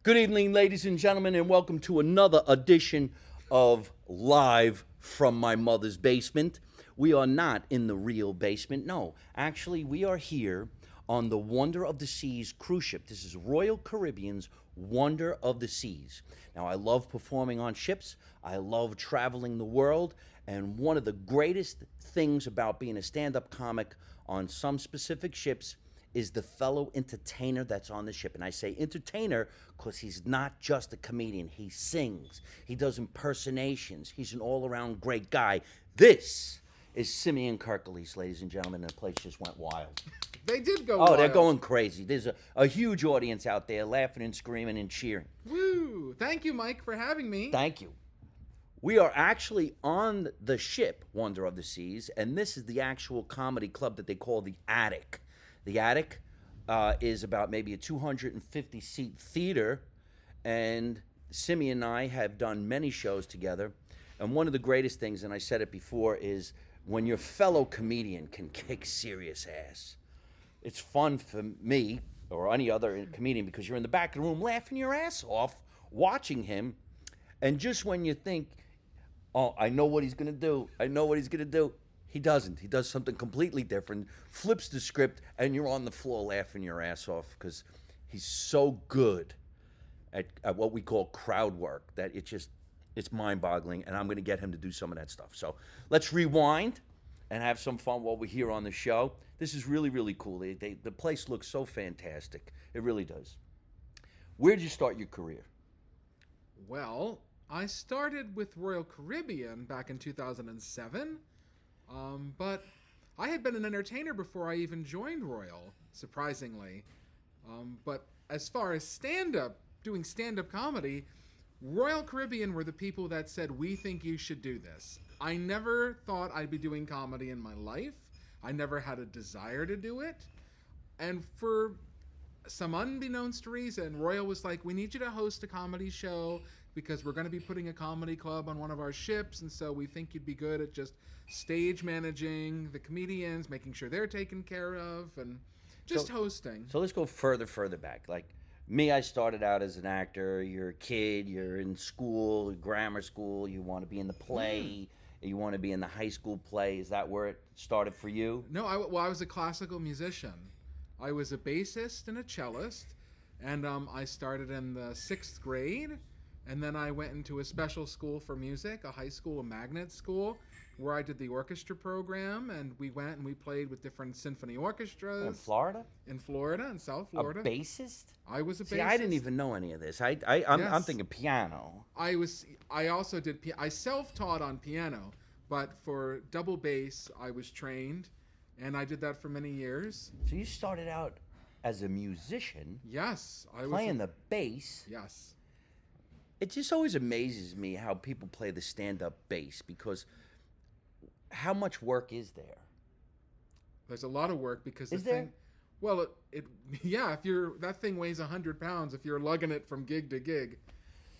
Good evening, ladies and gentlemen, and welcome to another edition of Live from My Mother's Basement. We are not in the real basement. No, actually, we are here on the Wonder of the Seas cruise ship. This is Royal Caribbean's Wonder of the Seas. Now, I love performing on ships. I love traveling the world. And one of the greatest things about being a stand-up comic on some specific ships is the fellow entertainer that's on the ship. And I say entertainer because he's not just a comedian. He sings. He does impersonations. He's an all-around great guy. This is Simeon Kirkiles, ladies and gentlemen, and the place just went wild. They did go Oh, wild. they're going crazy. There's a huge audience out there laughing and screaming and cheering. Woo! Thank you, Mike, for having me. Thank you. We are actually on the ship, Wonder of the Seas, and this is the actual comedy club that they call the Attic. The Attic is about maybe a 250-seat theater, and Simeon and I have done many shows together. And one of the greatest things, and I said it before, is when your fellow comedian can kick serious ass. It's fun for me or any other comedian because you're in the back of the room laughing your ass off, watching him, and just when you think, oh, I know what he's going to do, he doesn't. He does something completely different, flips the script, and you're on the floor laughing your ass off because he's so good at what we call crowd work that it's mind-boggling, and I'm going to get him to do some of that stuff. So let's rewind and have some fun while we're here on the show. This is really, really cool. The place looks so fantastic. It really does. Where did you start your career? Well, I started with Royal Caribbean back in 2007, but I had been an entertainer before I even joined Royal, surprisingly. But as far as stand-up, doing stand-up comedy, Royal Caribbean were the people that said, we think you should do this. I never thought I'd be doing comedy in my life. I never had a desire to do it. And for some unbeknownst reason, Royal was like, we need you to host a comedy show because we're going to be putting a comedy club on one of our ships, and so we think you'd be good at just stage managing the comedians, making sure they're taken care of, and just hosting. So let's go further back. Like me, I started out as an actor. You're a kid. You're in school, grammar school. You want to be in the play. You want to be in the high school play. Is that where it started for you? No, I was a classical musician. I was a bassist and a cellist, and I started in the 6th grade, and then I went into a special school for music, a high school, a magnet school, where I did the orchestra program, and we went and we played with different symphony orchestras. In Florida? In Florida, in South Florida. A bassist? I was a bassist. See, I didn't even know any of this. I'm Yes. thinking piano. I also did, I self-taught on piano, but for double bass, I was trained, and I did that for many years. So you started out as a musician. Yes. I was playing the bass. Yes. It just always amazes me how people play the stand-up bass because how much work is there? There's a lot of work because Is the there? thing, well, yeah, if that thing weighs 100 pounds if you're lugging it from gig to gig.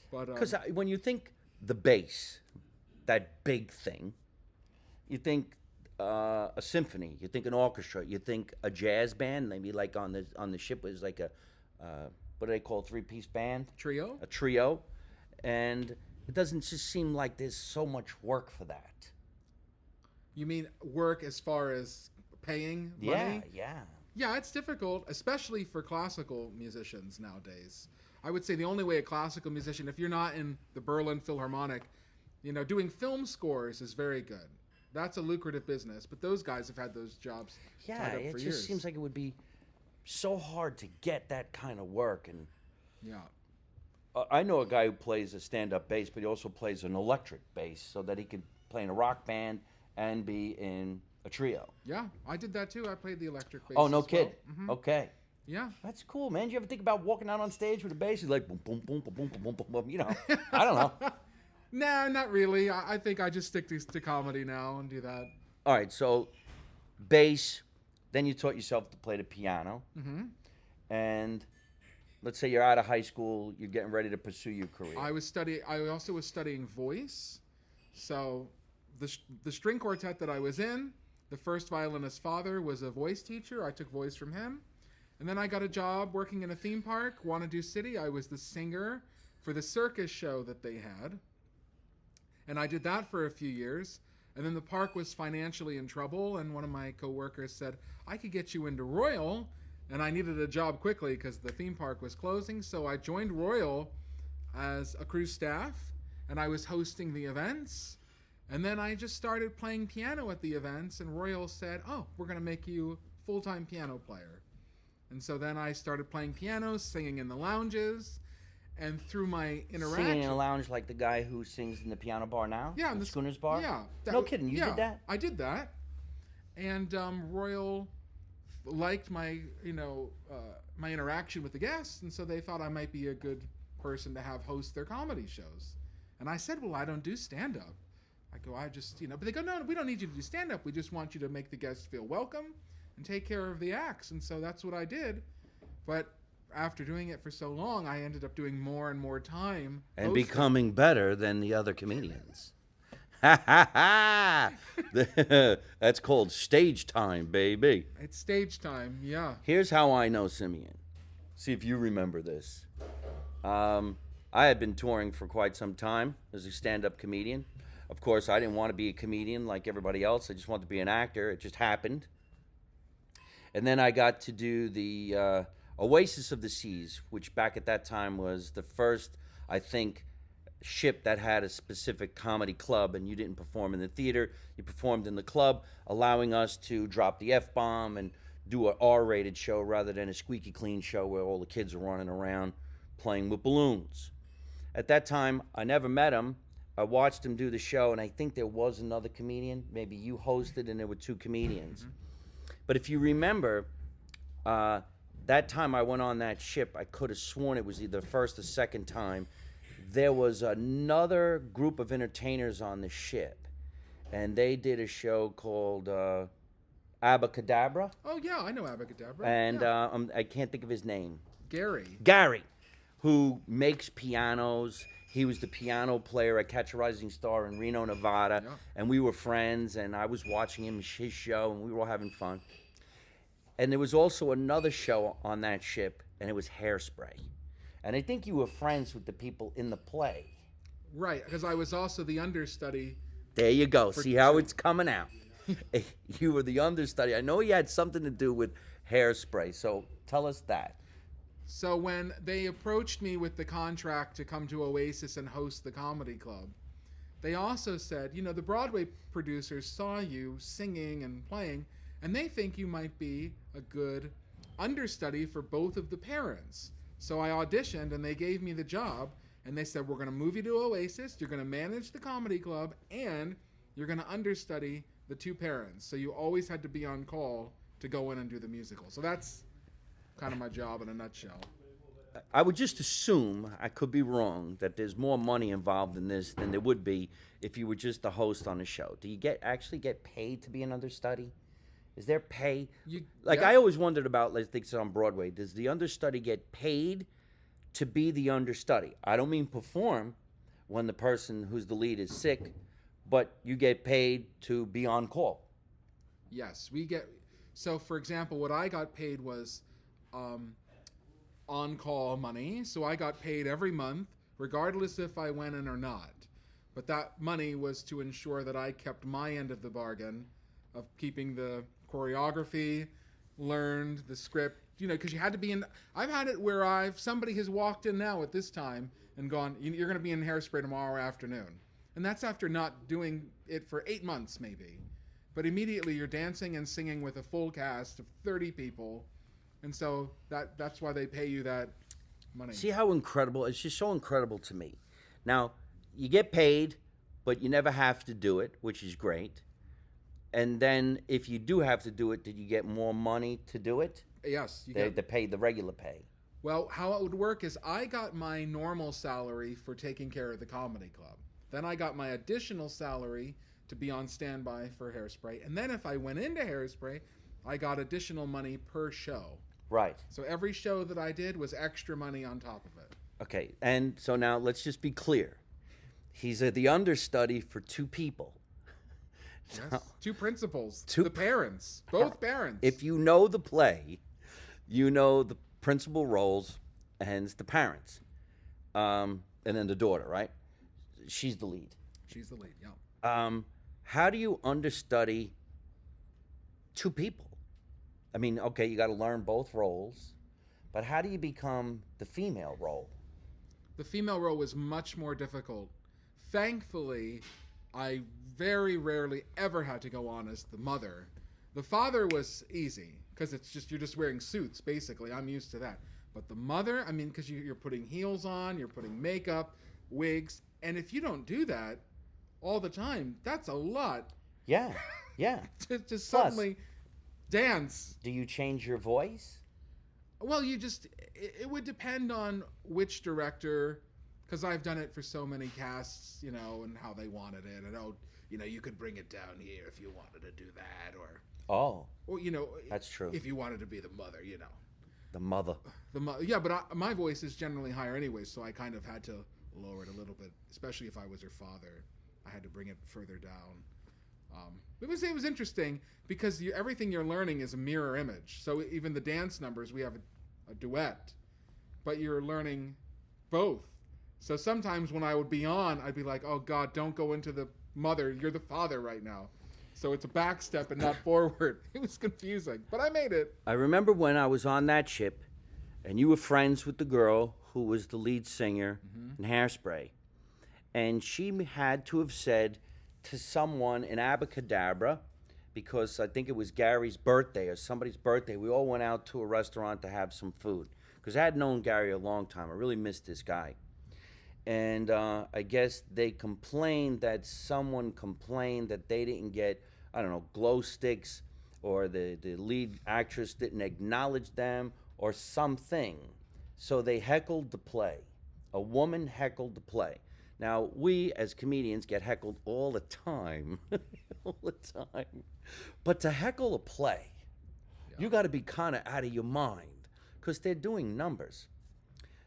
But Because when you think the bass, that big thing, you think a symphony, you think an orchestra, you think a jazz band. Maybe like on the ship was like a what do they call, 3-piece band? trio? A trio, and it doesn't just seem like there's so much work for that. You mean work as far as paying money? Yeah, it's difficult, especially for classical musicians nowadays. I would say the only way a classical musician, if you're not in the Berlin Philharmonic, doing film scores is very good. That's a lucrative business, but those guys have had those jobs tied up for It years. just seems like it would be so hard to get that kind of work. And Yeah. I know a guy who plays a stand-up bass, but he also plays an electric bass so that he could play in a rock band and be in a trio. Yeah, I did that too. I played the electric bass. Oh, no as kid. well. Mhm. Okay. Yeah. That's cool, man. Do you ever think about walking out on stage with a bass? You're like, boom, boom, boom, boom, boom, boom, boom, boom, I don't know. No, not really. I think I just stick to comedy now and do that. All right, so bass, then you taught yourself to play the piano. Mm-hmm. And let's say you're out of high school, you're getting ready to pursue your career. I also was studying voice. So the string quartet that I was in, the first violinist's father was a voice teacher. I took voice from him. And then I got a job working in a theme park, Wanadu City. I was the singer for the circus show that they had. And I did that for a few years. And then the park was financially in trouble, and one of my coworkers said, I could get you into Royal. And I needed a job quickly because the theme park was closing. So I joined Royal as a crew staff, and I was hosting the events. And then I just started playing piano at the events, and Royal said, oh, we're going to make you a full-time piano player. And so then I started playing piano, singing in the lounges, and through my interaction... Singing in a lounge like the guy who sings in the piano bar now? Yeah. The Schooner's bar? Yeah. No kidding, you did that? I did that. And Royal liked my, my interaction with the guests, and so they thought I might be a good person to have host their comedy shows. And I said, well, I don't do stand-up. I go, but they go, no, we don't need you to do stand-up. We just want you to make the guests feel welcome and take care of the acts. And so that's what I did. But after doing it for so long, I ended up doing more and more time. And hosting. becoming better than the other comedians. Ha ha ha! That's called stage time, baby. It's stage time, yeah. Here's how I know Simeon. See if you remember this. I had been touring for quite some time as a stand-up comedian. Of course, I didn't want to be a comedian like everybody else. I just wanted to be an actor. It just happened. And then I got to do the Oasis of the Seas, which back at that time was the first, I think, ship that had a specific comedy club, and you didn't perform in the theater. You performed in the club, allowing us to drop the F-bomb and do an R-rated show rather than a squeaky clean show where all the kids are running around playing with balloons. At that time, I never met him. I watched him do the show, and I think there was another comedian. Maybe you hosted, and there were two comedians. Mm-hmm. But if you remember, that time I went on that ship, I could have sworn it was either the first or second time. There was another group of entertainers on the ship, and they did a show called Abacadabra. Oh, yeah, I know Abacadabra. And yeah. I can't think of his name. Gary, who makes pianos. He was the piano player at Catch a Rising Star in Reno, Nevada, yeah. And we were friends, and I was watching his show, and we were all having fun. And there was also another show on that ship, and it was Hairspray. And I think you were friends with the people in the play. Right, because I was also the understudy. There you go. See how it's coming out. You were the understudy. I know you had something to do with Hairspray, so tell us that. So when they approached me with the contract to come to Oasis and host the comedy club, they also said, the Broadway producers saw you singing and playing, and they think you might be a good understudy for both of the parents. So I auditioned, and they gave me the job, and they said, we're going to move you to Oasis, you're going to manage the comedy club, and you're going to understudy the two parents. So you always had to be on call to go in and do the musical. So that's kind of my job in a nutshell. I would just assume, I could be wrong, that there's more money involved in this than there would be if you were just the host on the show. Do you actually get paid to be an understudy? Is there pay? I always wondered about, let's think on Broadway, does the understudy get paid to be the understudy? I don't mean perform when the person who's the lead is sick, but you get paid to be on call. Yes, we get. So, for example, what I got paid was on-call money. So I got paid every month, regardless if I went in or not. But that money was to ensure that I kept my end of the bargain of keeping the choreography, learned the script, because you had to be in. I've had it where somebody has walked in now at this time and gone, you're going to be in Hairspray tomorrow afternoon. And that's after not doing it for 8 months maybe. But immediately you're dancing and singing with a full cast of 30 people. And so that's why they pay you that money. See how incredible? It's just so incredible to me. Now, you get paid, but you never have to do it, which is great. And then if you do have to do it, did you get more money to do it? Yes. They pay the regular pay. Well, how it would work is I got my normal salary for taking care of the comedy club. Then I got my additional salary to be on standby for Hairspray. And then if I went into Hairspray, I got additional money per show. Right. So every show that I did was extra money on top of it. Okay, and so now let's just be clear. He's the understudy for two people. Yes, two principals, the parents, both parents. If you know the play, You know the principal roles, and it's the parents, and then the daughter, right? She's the lead. She's the lead. Yeah. How do you understudy two people? I mean, okay, you got to learn both roles, but how do you become the female role? The female role was much more difficult. Thankfully, I very rarely ever had to go on as the mother. The father was easy because it's just you're just wearing suits basically. I'm used to that. But the mother, I mean, because you're putting heels on, you're putting makeup, wigs, and if you don't do that all the time, that's a lot. Yeah, yeah. to suddenly dance. Do you change your voice? Well, it would depend on which director, because I've done it for so many casts, and how they wanted it. And, you could bring it down here if you wanted to do that, Oh, or that's true. if you wanted to be the mother, The mother. Yeah, but my voice is generally higher anyway, so I kind of had to lower it a little bit, especially if I was her father. I had to bring it further down. It was interesting because everything you're learning is a mirror image. So even the dance numbers, we have a duet, but you're learning both. So sometimes when I would be on, I'd be like, "Oh God, don't go into the mother. You're the father right now." So it's a back step and not forward. It was confusing, but I made it. I remember when I was on that ship, and you were friends with the girl who was the lead singer in Hairspray, and she had to have said to someone in Abacadabra, because I think it was Gary's birthday or somebody's birthday, we all went out to a restaurant to have some food. Because I had known Gary a long time. I really missed this guy. And I guess someone complained that they didn't get, I don't know, glow sticks, or the lead actress didn't acknowledge them or something. So they heckled the play. A woman heckled the play. Now, we as comedians get heckled all the time. All the time. But to heckle a play, you got to be kind of out of your mind because they're doing numbers.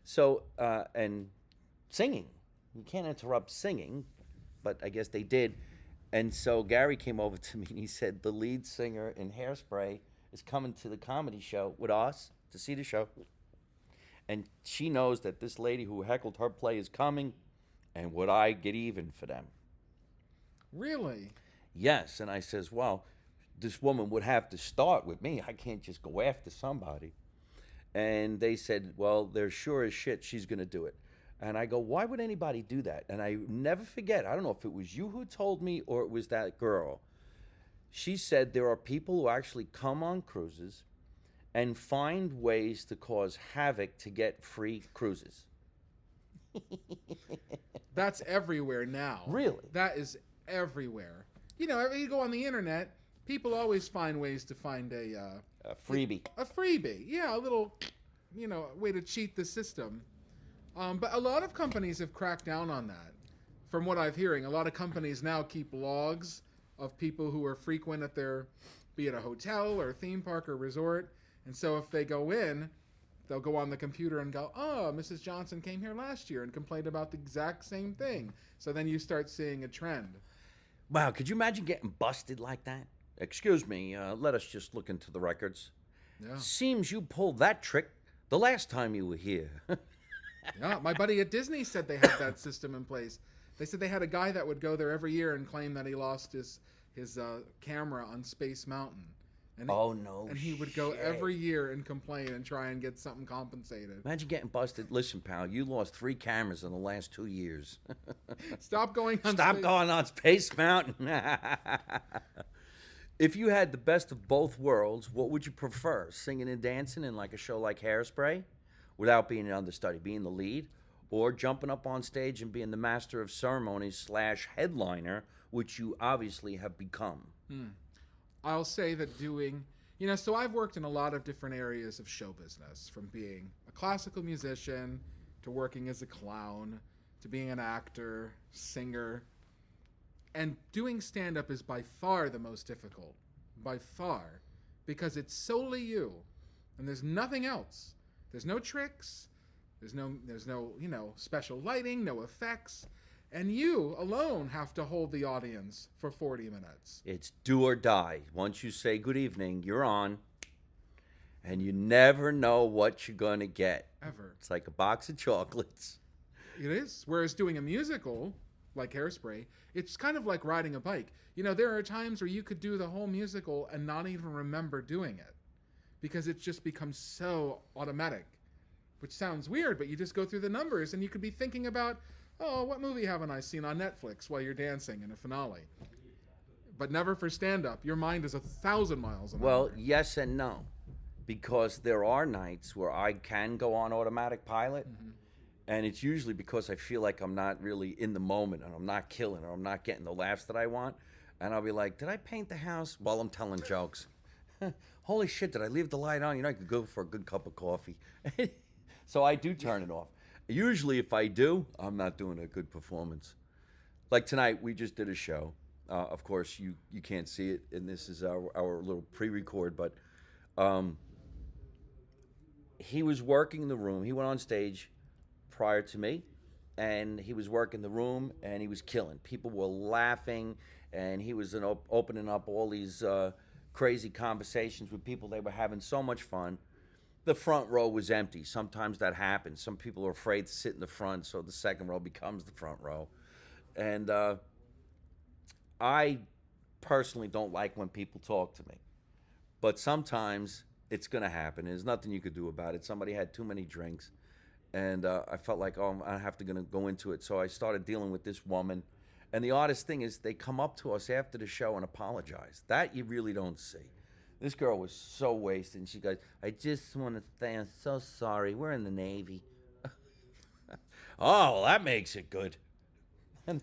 So, and singing. You can't interrupt singing, but I guess they did. And so Gary came over to me and he said, the lead singer in Hairspray is coming to the comedy show with us to see the show. And she knows that this lady who heckled her play is coming, and would I get even for them? Really? Yes. And I says, well, this woman would have to start with me. I can't just go after somebody. And they said, well, they're sure as shit she's going to do it. And I go, why would anybody do that? And I never forget, I don't know if it was you who told me or it was that girl. She said there are people who actually come on cruises and find ways to cause havoc to get free cruises. That's everywhere now. Really? That is everywhere. You go on the internet, people always find ways to find a freebie. A freebie. Yeah, a little, way to cheat the system. But a lot of companies have cracked down on that. From what I'm hearing, a lot of companies now keep logs of people who are frequent at be it a hotel or a theme park or resort. And so if they go in, they'll go on the computer and go, oh, Mrs. Johnson came here last year and complained about the exact same thing. So then you start seeing a trend. Wow, could you imagine getting busted like that? Excuse me, let us just look into the records. Yeah. Seems you pulled that trick the last time you were here. Yeah, my buddy at Disney said they had that system in place. They said they had a guy that would go there every year and claim that he lost his camera on Space Mountain. And no he would go shit. every year and complain and try and get something compensated. Imagine getting busted. Listen, pal, you lost 3 cameras in the last 2 years. Stop going on going on Space Mountain. If you had the best of both worlds, what would you prefer? Singing and dancing in like a show like Hairspray without being an understudy, being the lead, or jumping up on stage and being the master of ceremonies / headliner, which you obviously have become? I'll say that so I've worked in a lot of different areas of show business, from being a classical musician to working as a clown to being an actor, singer. And doing stand-up is by far the most difficult, by far, because it's solely you, and there's nothing else. There's no tricks, there's no special lighting, no effects, and you alone have to hold the audience for 40 minutes. It's do or die. Once you say good evening, you're on. and you never know what you're going to get. Ever. It's like a box of chocolates. It is. Whereas doing a musical, like Hairspray, it's kind of like riding a bike. You know, there are times where you could do the whole musical and not even remember doing it because it just becomes so automatic, which sounds weird, but you just go through the numbers and you could be thinking about, oh, what movie haven't I seen on Netflix while you're dancing in a finale? But never for stand-up. Your mind is 1,000 miles an hour. Well, yes and no, because there are nights where I can go on automatic pilot, and it's usually because I feel like I'm not really in the moment and I'm not killing or I'm not getting the laughs that I want. And I'll be like, did I paint the house while I'm telling jokes? Holy shit, did I leave the light on? You know, I could go for a good cup of coffee. So I do turn it off. Usually if I do, I'm not doing a good performance. Like tonight, we just did a show. Of course, you can't see it, and this is our little pre-record, but he was working the room. He went on stage prior to me, and he was working the room, and he was killing. People were laughing, and he was opening up all these crazy conversations with people. They were having so much fun. The front row was empty. Sometimes that happens. Some people are afraid to sit in the front, so the second row becomes the front row. And I personally don't like when people talk to me. But sometimes it's going to happen. There's nothing you could do about it. Somebody had too many drinks. And I felt like, oh, I have to go into it. So I started dealing with this woman. And the oddest thing is they come up to us after the show and apologize. That you really don't see. This girl was so wasted. And she goes, I just want to say I'm so sorry. We're in the Navy. Oh, well, that makes it good. And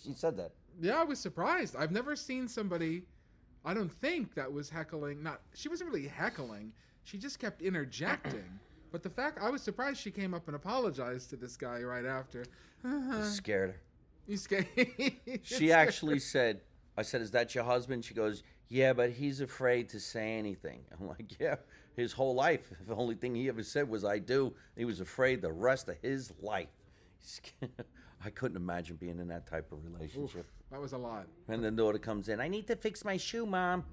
she said that. Yeah, I was surprised. I've never seen somebody, I don't think, that was heckling. She wasn't really heckling. She just kept interjecting. But the fact, I was surprised she came up and apologized to this guy right after. Scared her. You scared? She actually said, I said, is that your husband? She goes, yeah, but he's afraid to say anything. I'm like, yeah, his whole life. The only thing he ever said was, I do. He was afraid the rest of his life. I couldn't imagine being in that type of relationship. Oof, that was a lot. And the daughter comes in, I need to fix my shoe, Mom.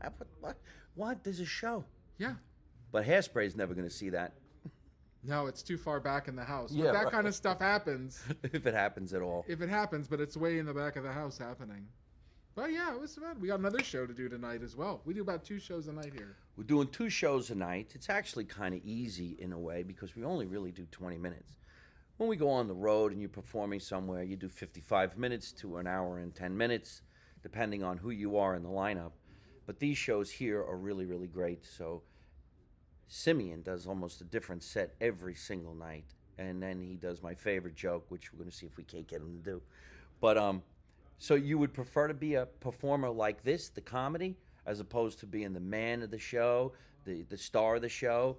What? There's a show. Yeah. But Hairspray's never going to see that. No, it's too far back in the house. Yeah, but that right. kind of stuff happens. If it happens at all. If it happens, but it's way in the back of the house happening. But yeah, it was fun. We got another show to do tonight as well. We do about 2 shows a night here. We're doing 2 shows a night. It's actually kind of easy in a way because we only really do 20 minutes. When we go on the road and you're performing somewhere, you do 55 minutes to an hour and 10 minutes, depending on who you are in the lineup. But these shows here are really, really great. So Simeon does almost a different set every single night. And then he does my favorite joke, which we're going to see if we can't get him to do. But so you would prefer to be a performer like this, the comedy, as opposed to being the man of the show, the star of the show,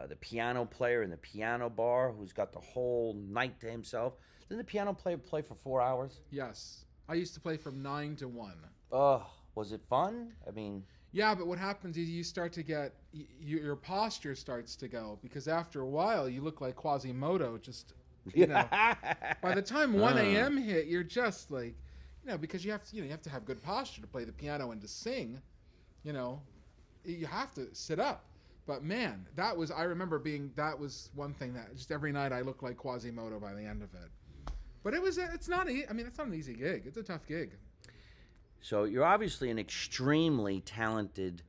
the piano player in the piano bar who's got the whole night to himself. Didn't the piano player play for 4 hours? Yes. I used to play from 9 to 1. Was it fun? I mean... Yeah, but what happens is you start to get... your posture starts to go, because after a while you look like Quasimodo, just, you know. By the time 1 a.m. hit, you're just like... You know, because you have to have good posture to play the piano and to sing. You know, you have to sit up. But man, that was one thing that just every night I looked like Quasimodo by the end of it. But it's not an easy gig. It's a tough gig. So you're obviously an extremely talented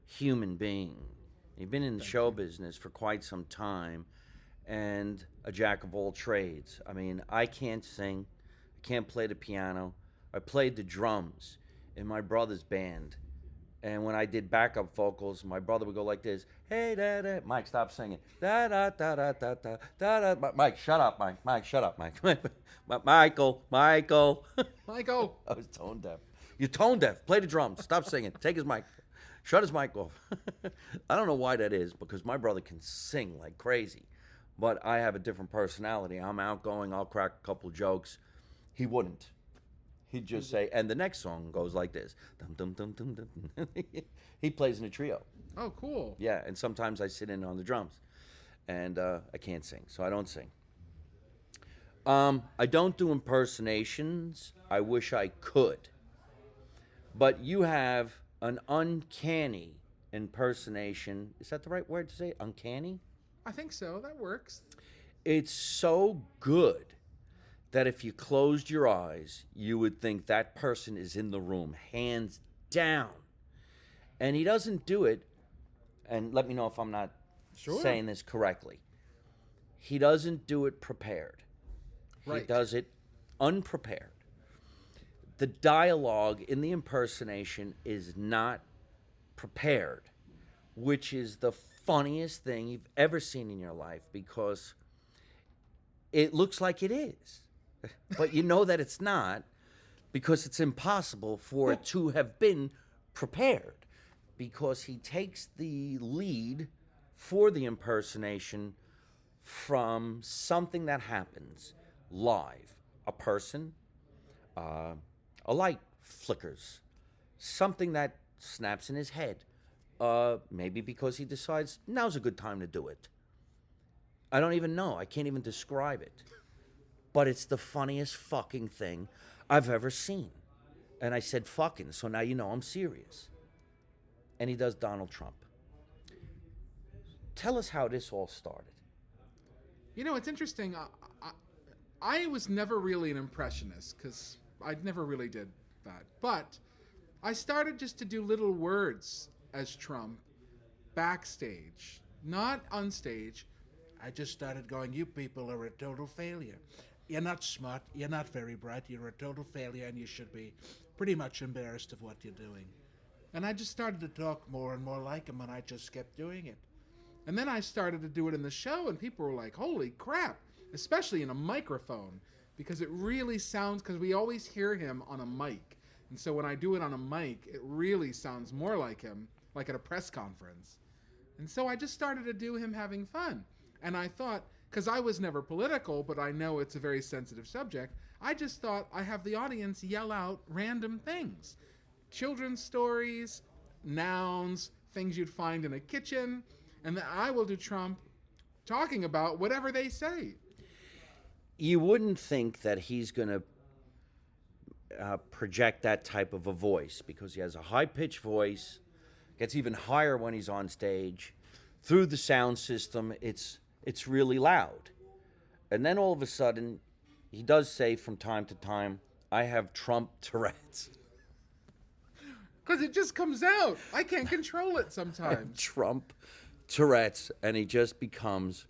human being. You've been in the show business for quite some time and a jack of all trades. I mean, I can't sing. I can't play the piano. I played the drums in my brother's band. And when I did backup vocals, my brother would go like this. Hey, da, da. Mike, stop singing. Da, da, da, da, da, da, da, da. Mike, shut up, Mike. Mike, shut up, Mike. Michael. Michael. I was tone deaf. You're tone deaf. Play the drums. Stop singing. Take his mic. Shut his mic off. I don't know why that is, because my brother can sing like crazy. But I have a different personality. I'm outgoing. I'll crack a couple jokes. He wouldn't. He'd just say, and the next song goes like this. Dum, dum, dum, dum, dum. He plays in a trio. Oh, cool. Yeah, and sometimes I sit in on the drums. And I can't sing, so I don't sing. I don't do impersonations. I wish I could. But you have an uncanny impersonation. Is that the right word to say? Uncanny? I think so. That works. It's so good that if you closed your eyes, you would think that person is in the room, hands down. And he doesn't do it, and let me know if I'm not Sure. saying this correctly. He doesn't do it prepared. Right. He does it unprepared. The dialogue in the impersonation is not prepared, which is the funniest thing you've ever seen in your life because it looks like it is. But you know that it's not because it's impossible for it to have been prepared because he takes the lead for the impersonation from something that happens live. A person, a light flickers, something that snaps in his head. Maybe because he decides now's a good time to do it. I don't even know. I can't even describe it. But it's the funniest fucking thing I've ever seen. And I said fucking, so now you know I'm serious. And he does Donald Trump. Tell us how this all started. You know, it's interesting. I was never really an impressionist because I never really did that. But I started just to do little words as Trump backstage, not on stage. I just started going, you people are a total failure. You're not smart, you're not very bright, you're a total failure, and you should be pretty much embarrassed of what you're doing. And I just started to talk more and more like him, and I just kept doing it. And then I started to do it in the show, and people were like, holy crap, especially in a microphone, because it really sounds, because we always hear him on a mic. And so when I do it on a mic, it really sounds more like him, like at a press conference. And so I just started to do him having fun. And I thought, because I was never political, but I know it's a very sensitive subject, I just thought I have the audience yell out random things. Children's stories, nouns, things you'd find in a kitchen, and then I will do Trump talking about whatever they say. You wouldn't think that he's going to project that type of a voice because he has a high-pitched voice, gets even higher when he's on stage. Through the sound system, it's really loud. And then all of a sudden, he does say from time to time, I have Trump Tourette's. Because it just comes out. I can't control it sometimes. Trump Tourette's, and he just becomes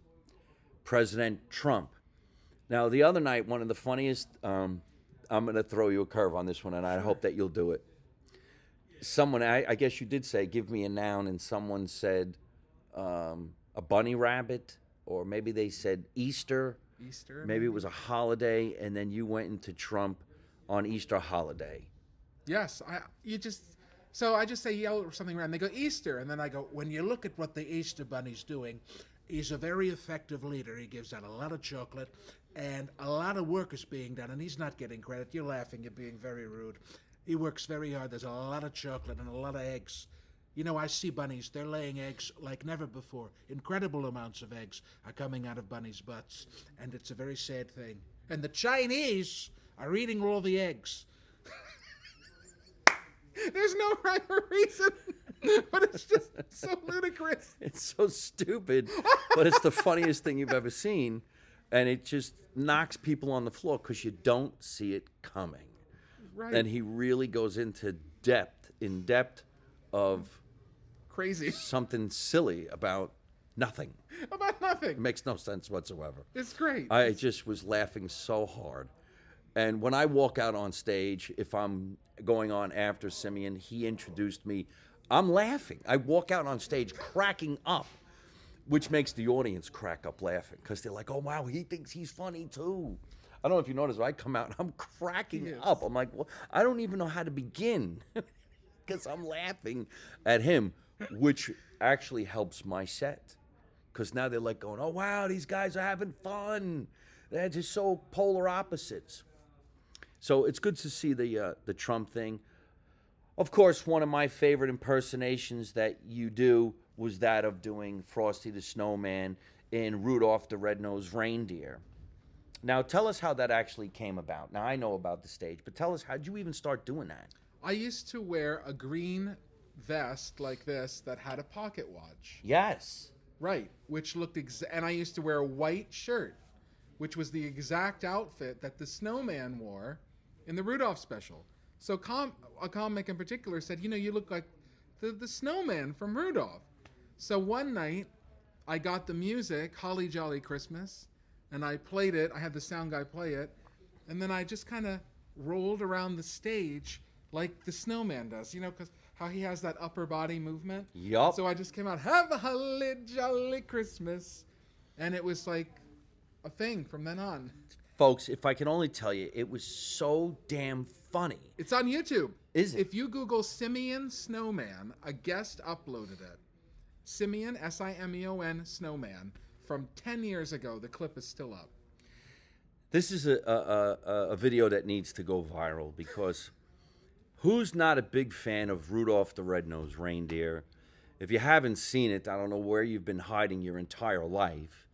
President Trump. Now, the other night, one of the funniest, I'm going to throw you a curve on this one, and I hope that you'll do it. Someone, I guess you did say, give me a noun, and someone said a bunny rabbit, or maybe they said Easter. Easter? Maybe it was a holiday, and then you went into Trump on Easter holiday. Yes. So I just say yell or something around. They go, Easter. And then I go, When you look at what the Easter Bunny's doing, he's a very effective leader. He gives out a lot of chocolate, and a lot of work is being done, and he's not getting credit. You're laughing. You're being very rude. He works very hard. There's a lot of chocolate and a lot of eggs. You know, I see bunnies. They're laying eggs like never before. Incredible amounts of eggs are coming out of bunnies' butts, and it's a very sad thing. And the Chinese are eating all the eggs. there's no rhyme or reason, but it's just so ludicrous. It's so stupid, but it's the funniest thing you've ever seen, and it just knocks people on the floor because you don't see it coming. Right. And he really goes into depth of Crazy. something silly about nothing. About It nothing. makes no sense whatsoever. It's great. I just was laughing so hard. And when I walk out on stage, if I'm going on after Simeon, he introduced me, I'm laughing. I walk out on stage cracking up, which makes the audience crack up laughing because they're like, oh, wow, he thinks he's funny too. I don't know if you noticed, but I come out and I'm cracking Yes. up. I'm like, well, I don't even know how to begin because I'm laughing at him, which actually helps my set. Because now they're like going, oh, wow, these guys are having fun. They're just so polar opposites. So it's good to see the Trump thing. Of course, one of my favorite impersonations that you do was that of doing Frosty the Snowman in Rudolph the Red-Nosed Reindeer. Now, tell us how that actually came about. Now, I know about the stage, but tell us, how'd you even start doing that? I used to wear a green vest like this that had a pocket watch. Yes. Right, which looked and I used to wear a white shirt, which was the exact outfit that the snowman wore in the Rudolph special. So a comic in particular said, you look like the snowman from Rudolph. So one night, I got the music, Holly Jolly Christmas, and I played it. I had the sound guy play it. And then I just kind of rolled around the stage like the snowman does, because how he has that upper body movement. Yup. So I just came out, have a holly jolly Christmas. And it was like a thing from then on. Folks, if I can only tell you, it was so damn funny. It's on YouTube. Is it? If you Google Simeon Snowman, a guest uploaded it. Simeon, Simeon Snowman, from 10 years ago. The clip is still up. This is a video that needs to go viral because who's not a big fan of Rudolph the Red-Nosed Reindeer? If you haven't seen it, I don't know where you've been hiding your entire life.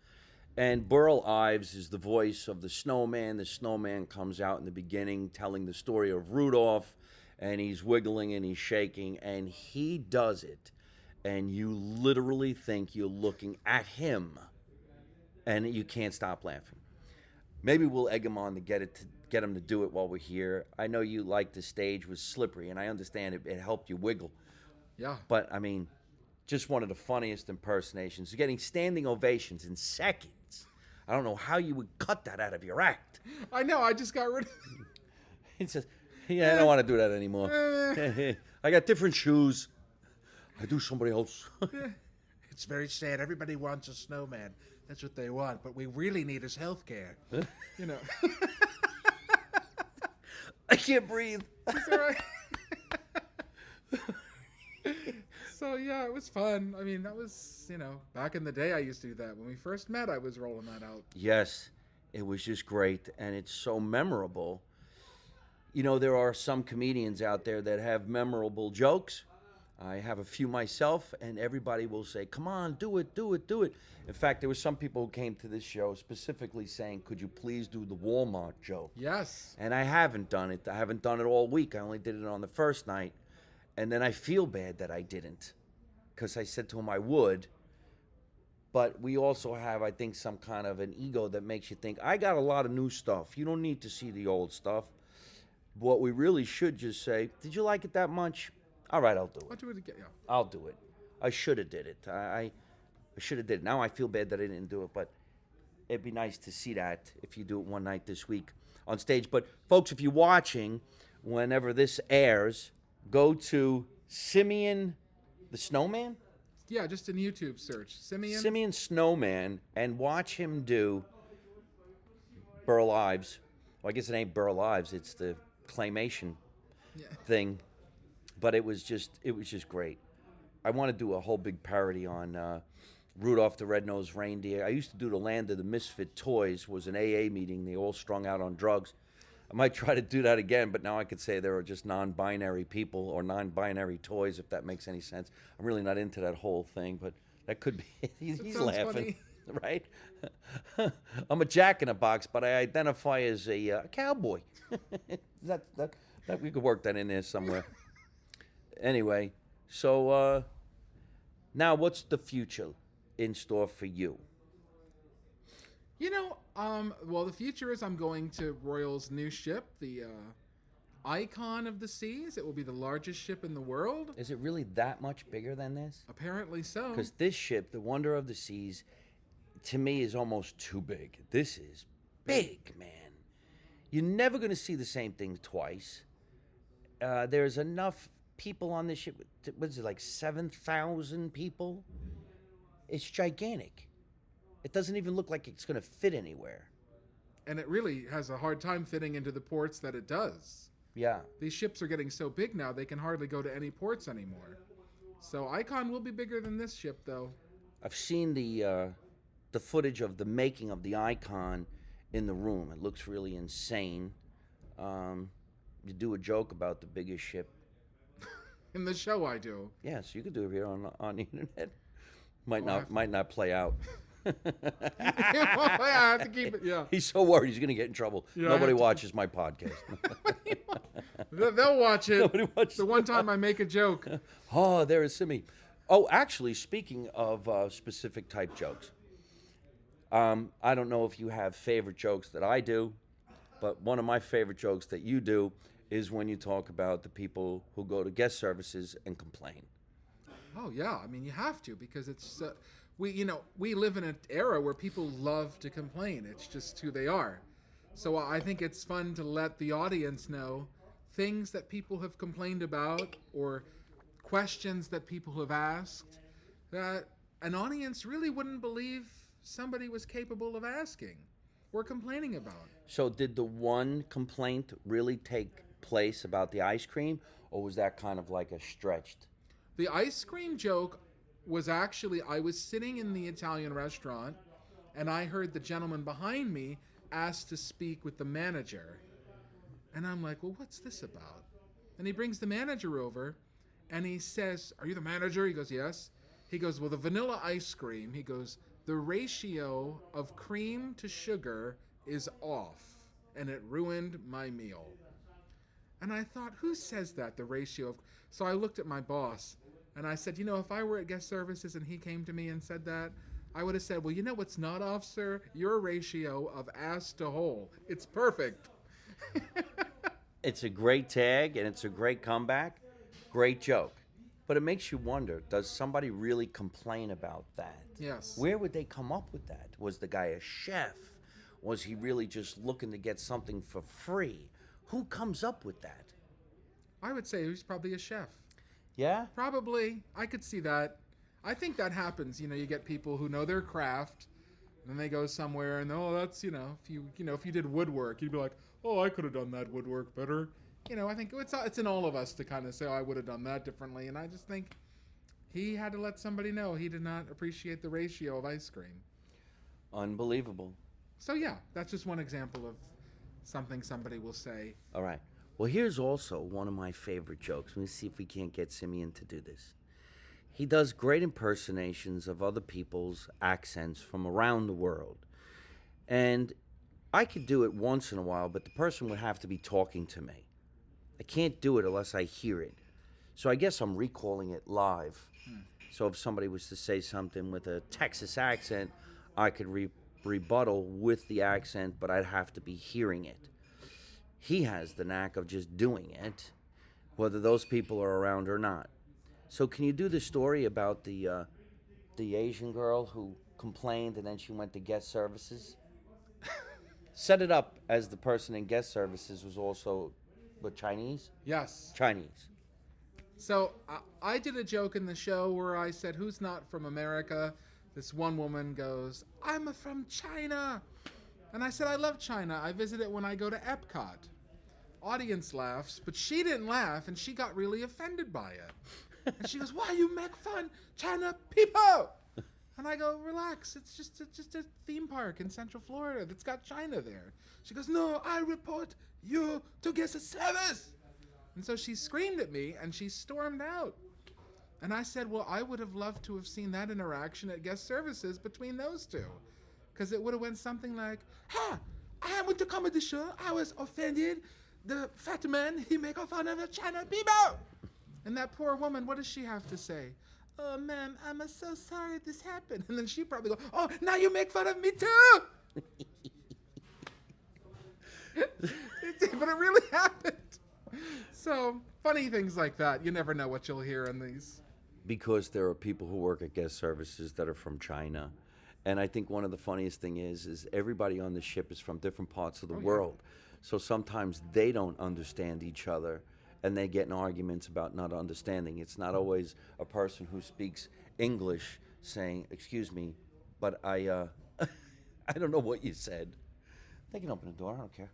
And Burl Ives is the voice of the snowman. The snowman comes out in the beginning telling the story of Rudolph, and he's wiggling and he's shaking, and he does it. And you literally think you're looking at him, and you can't stop laughing. Maybe we'll egg him on to get him to do it while we're here. I know you like the stage was slippery, and I understand it helped you wiggle. Yeah. But, I mean, just one of the funniest impersonations. You're getting standing ovations in seconds. I don't know how you would cut that out of your act. I know, I just got rid of He says, yeah, I don't want to do that anymore. I got different shoes. I do somebody else. It's very sad. Everybody wants a snowman. That's what they want. But we really need his health care. I can't breathe. It's all right. So, yeah, it was fun. I mean, that was, back in the day I used to do that. When we first met, I was rolling that out. Yes, it was just great, and it's so memorable. There are some comedians out there that have memorable jokes. I have a few myself, and everybody will say, come on, do it, do it, do it. In fact, there were some people who came to this show specifically saying, could you please do the Walmart joke? Yes. And I haven't done it. I haven't done it all week. I only did it on the first night. And then I feel bad that I didn't, because I said to him I would. But we also have, I think, some kind of an ego that makes you think, I got a lot of new stuff. You don't need to see the old stuff. What we really should just say, did you like it that much? All right, I'll do I'll it. do it again. Yeah. I'll do it. I should have did it. I should have did it. Now I feel bad that I didn't do it, but it'd be nice to see that if you do it one night this week on stage. But, folks, if you're watching, whenever this airs, go to Simeon the Snowman? Yeah, just in YouTube search. Simeon Snowman, and watch him do Burl Ives. Well, I guess it ain't Burl Ives, it's the claymation thing. But it was just great. I want to do a whole big parody on Rudolph the Red-Nosed Reindeer. I used to do the Land of the Misfit Toys, was an AA meeting. They all strung out on drugs. I might try to do that again, but now I could say there are just non-binary people or non-binary toys, if that makes any sense. I'm really not into that whole thing, but that could be. He's laughing, funny. Right? I'm a jack-in-a-box, but I identify as a cowboy. that we could work that in there somewhere. Anyway, so now what's the future in store for you? Well, the future is I'm going to Royal's new ship, the Icon of the Seas. It will be the largest ship in the world. Is it really that much bigger than this? Apparently so. Because this ship, the Wonder of the Seas, to me is almost too big. This is big, man. You're never going to see the same thing twice. There's enough people on this ship. What is it, like 7,000 people? It's gigantic. It doesn't even look like it's going to fit anywhere. And it really has a hard time fitting into the ports that it does. Yeah. These ships are getting so big now, they can hardly go to any ports anymore. So Icon will be bigger than this ship, though. I've seen the footage of the making of the Icon in the room. It looks really insane. You do a joke about the biggest ship. In the show, I do. Yes, you could do it here on the internet. Might not play out. I have to keep it. Yeah. He's so worried he's going to get in trouble. Yeah, Nobody watches my podcast. They'll watch it. Nobody watches The one time I make a joke. Oh, there is Simeon. Oh, actually, speaking of specific type jokes, I don't know if you have favorite jokes that I do, but one of my favorite jokes that you do is when you talk about the people who go to guest services and complain. Oh yeah, I mean you have to because it's we live in an era where people love to complain. It's just who they are. So I think it's fun to let the audience know things that people have complained about or questions that people have asked that an audience really wouldn't believe somebody was capable of asking or complaining about. So, did the one complaint really take place about the ice cream, or was that kind of like a stretched? The ice cream joke was actually, I was sitting in the Italian restaurant and I heard the gentleman behind me ask to speak with the manager. And I'm like, well, what's this about? And he brings the manager over and he says, are you the manager? He goes, yes. He goes, well, the vanilla ice cream, he goes, the ratio of cream to sugar is off and it ruined my meal. And I thought, who says that, the ratio of... So I looked at my boss and I said, if I were at guest services and he came to me and said that, I would have said, well, you know what's not off, sir? Your ratio of ass to hole. It's perfect. It's a great tag and it's a great comeback. Great joke. But it makes you wonder, does somebody really complain about that? Yes. Where would they come up with that? Was the guy a chef? Was he really just looking to get something for free? Who comes up with that? I would say he's probably a chef. Yeah? Probably. I could see that. I think that happens. You get people who know their craft, and then they go somewhere, and that's if you did woodwork, you'd be like, oh, I could have done that woodwork better. I think it's in all of us to kind of say, oh, I would have done that differently, and I just think he had to let somebody know he did not appreciate the ratio of ice cream. Unbelievable. So yeah, that's just one example of something somebody will say. All right. Well, here's also one of my favorite jokes. Let me see if we can't get Simeon to do this. He does great impersonations of other people's accents from around the world. And I could do it once in a while, but the person would have to be talking to me. I can't do it unless I hear it. So I guess I'm recalling it live. So if somebody was to say something with a Texas accent, I could rebuttal with the accent, but I'd have to be hearing it. He has the knack of just doing it, whether those people are around or not. So can you do the story about the Asian girl who complained and then she went to guest services? Set it up as the person in guest services was also, Chinese? Yes. Chinese. So I did a joke in the show where I said, who's not from America? This one woman goes, I'm from China. And I said, I love China. I visit it when I go to Epcot. Audience laughs, but she didn't laugh, and she got really offended by it. And she goes, why you make fun China people? And I go, relax. It's just a theme park in Central Florida that's got China there. She goes, no, I report you to guest service. And so she screamed at me, and she stormed out. And I said, well, I would have loved to have seen that interaction at guest services between those two. Because it would have went something like, I went to comedy show. I was offended. The fat man, he make fun of the China people. And that poor woman, what does she have to say? Oh, ma'am, I'm so sorry this happened. And then she probably go, oh, now you make fun of me too. But it really happened. So, funny things like that. You never know what you'll hear in these. Because there are people who work at guest services that are from China. And I think one of the funniest thing is everybody on the ship is from different parts of the world. So sometimes they don't understand each other and they get in arguments about not understanding. It's not always a person who speaks English saying, excuse me, but I don't know what you said. They can open the door, I don't care.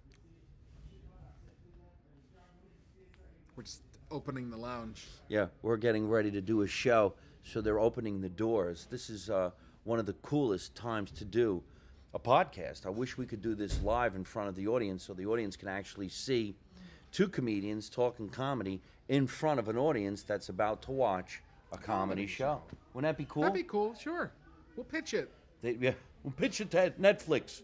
We're just opening the lounge. Yeah, we're getting ready to do a show, so they're opening the doors. This is one of the coolest times to do a podcast. I wish we could do this live in front of the audience so the audience can actually see two comedians talking comedy in front of an audience that's about to watch a comedy show. Wouldn't that be cool? That'd be cool, sure. We'll pitch it. We'll pitch it to Netflix.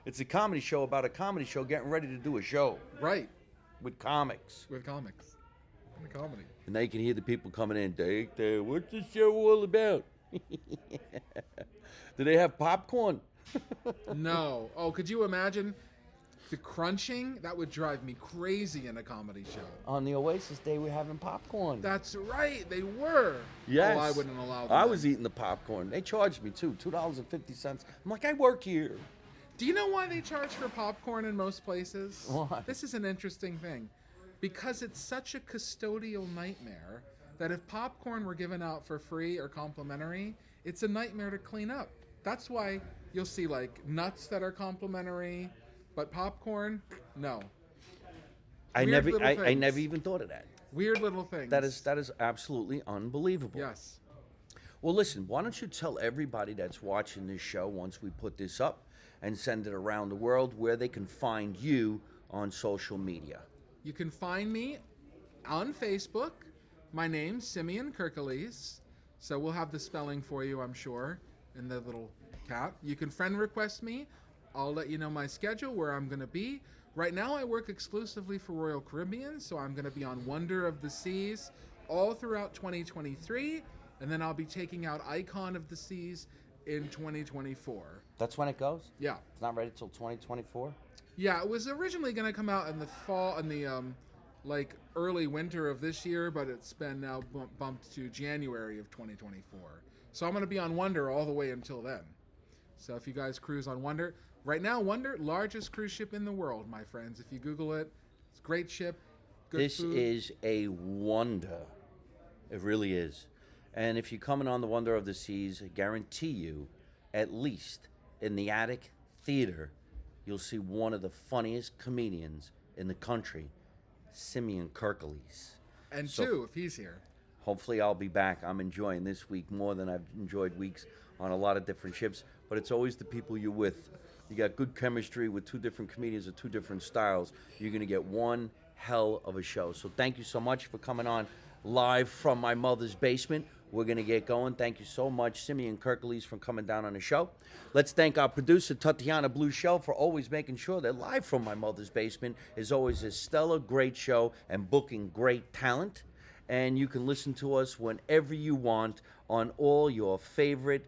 It's a comedy show about a comedy show getting ready to do a show. Right. with comics. With comics. And the comedy. And now you can hear the people coming in. What's the show all about? Do they have popcorn? No. Oh, could you imagine the crunching? That would drive me crazy in a comedy show. On the Oasis Day, we're having popcorn. That's right, they were. Yes. Oh, I wouldn't allow them. I was eating the popcorn. They charged me too, $2.50. I'm like, I work here. Do you know why they charge for popcorn in most places? Why? This is an interesting thing. Because it's such a custodial nightmare that if popcorn were given out for free or complimentary, it's a nightmare to clean up. That's why you'll see like nuts that are complimentary, but popcorn, no. I Weird never little I things. never even thought of that. Weird little things. That is absolutely unbelievable. Yes. Well, listen, why don't you tell everybody that's watching this show once we put this up and send it around the world where they can find you on social media. You can find me on Facebook. My name's Simeon Kirkiles. So we'll have the spelling for you, I'm sure, in the little cap. You can friend request me. I'll let you know my schedule, where I'm going to be. Right now I work exclusively for Royal Caribbean, so I'm going to be on Wonder of the Seas all throughout 2023, and then I'll be taking out Icon of the Seas in 2024. That's when it goes? Yeah. It's not ready till 2024? Yeah, it was originally going to come out in the fall, in the like early winter of this year, but it's been now bumped to January of 2024. So I'm going to be on Wonder all the way until then. So if you guys cruise on Wonder, right now Wonder, largest cruise ship in the world, my friends. If you Google it, it's a great ship, good This food. is a wonder. It really is. And if you're coming on the Wonder of the Seas, I guarantee you, at least in the Attic Theater, you'll see one of the funniest comedians in the country, Simeon Kirkiles. And So- two, if he's here. Hopefully I'll be back. I'm enjoying this week more than I've enjoyed weeks on a lot of different ships, but it's always the people you're with. You got good chemistry with two different comedians of two different styles. You're going to get one hell of a show. So thank you so much for coming on live from my mother's basement. We're going to get going. Thank you so much, Simeon Kirkiles, for coming down on the show. Let's thank our producer, Tatiana Blue Shell, for always making sure that Live from My Mother's Basement is always a stellar, great show and booking great talent. And you can listen to us whenever you want on all your favorite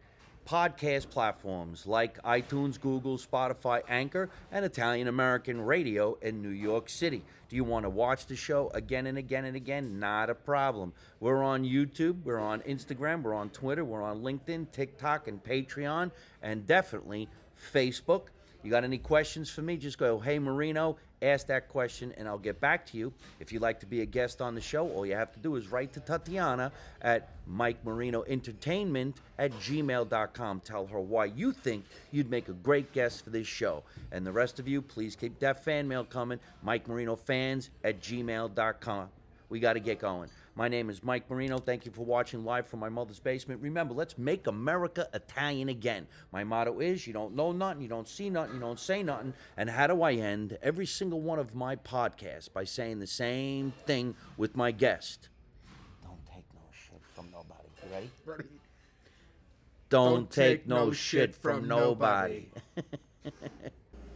podcast platforms like iTunes, Google, Spotify, Anchor, and Italian American Radio in New York City. Do you want to watch the show again and again and again? Not a problem. We're on YouTube, we're on Instagram, we're on Twitter, we're on LinkedIn, TikTok, and Patreon, and definitely Facebook. You got any questions for me? Just go, hey, Marino, ask that question, and I'll get back to you. If you'd like to be a guest on the show, all you have to do is write to Tatiana at MikeMarinoEntertainment@gmail.com. Tell her why you think you'd make a great guest for this show. And the rest of you, please keep that fan mail coming, MikeMarinoFans@gmail.com. We got to get going. My name is Mike Marino. Thank you for watching Live from My Mother's Basement. Remember, let's make America Italian again. My motto is, you don't know nothing, you don't see nothing, you don't say nothing. And how do I end every single one of my podcasts? By saying the same thing with my guest. Don't take no shit from nobody. You ready? Ready? Don't take no shit from nobody.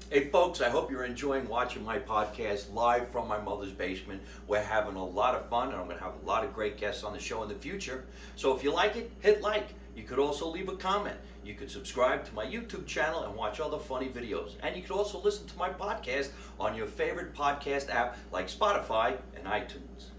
Hey folks, I hope you're enjoying watching my podcast live from my mother's basement. We're having a lot of fun, and I'm going to have a lot of great guests on the show in the future. So if you like it, hit like. You could also leave a comment. You could subscribe to my YouTube channel and watch other funny videos. And you could also listen to my podcast on your favorite podcast app like Spotify and iTunes.